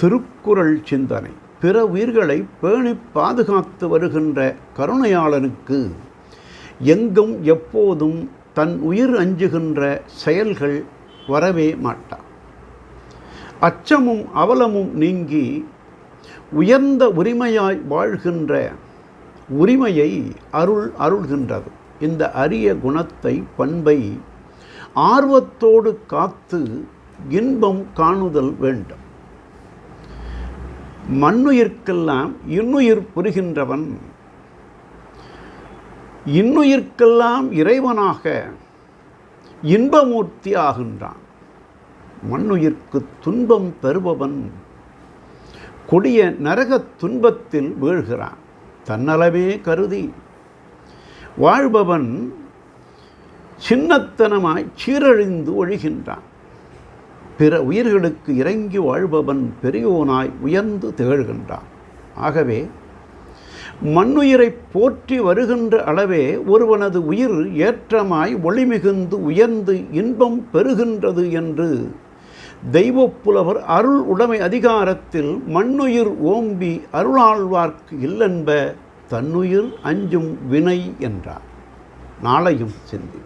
திருக்குறள் சிந்தனை. பிற உயிர்களை பேணி பாதுகாத்து வருகின்ற கருணையாளனுக்கு எங்கும் எப்போதும் தன் உயிர் அஞ்சுகின்ற செயல்கள் வரவே மாட்டார். அச்சமும் அவலமும் நீங்கி உயர்ந்த உரிமையாய் வாழ்கின்ற உரிமையை அருள்கின்றது. இந்த அரிய குணத்தை, பண்பை ஆர்வத்தோடு காத்து இன்பம் காணுதல் வேண்டும். மண்ணுயிர்க்கெல்லாம் இன்னுயிர் புரிகின்றவன் இன்னுயிர்க்கெல்லாம் இறைவனாக இன்பமூர்த்தி ஆகின்றான். மண்ணுயிர்க்கு துன்பம் தருபவன் கொடிய நரகத் துன்பத்தில் வீழ்கிறான். தன்னலமே கருதி வாழ்பவன் சின்னத்தனமாய் சீரழிந்து ஒழிகின்றான். பிற உயிர்களுக்கு இறங்கி வாழ்பவன் பெரியோனாய் உயர்ந்து திகழ்கின்றான். ஆகவே மண்ணுயிரை போற்றி வருகின்ற அளவே ஒருவனது உயிர் ஏற்றமாய் ஒளிமிகுந்து உயர்ந்து இன்பம் பெறுகின்றது என்று தெய்வப்புலவர் அருள் உடைமை அதிகாரத்தில் மண்ணுயிர் ஓம்பி அருளாழ்வார்க்கு இல்லென்ப தன்னுயிர் அஞ்சும் வினை என்றார். நாளையும் சிந்தி.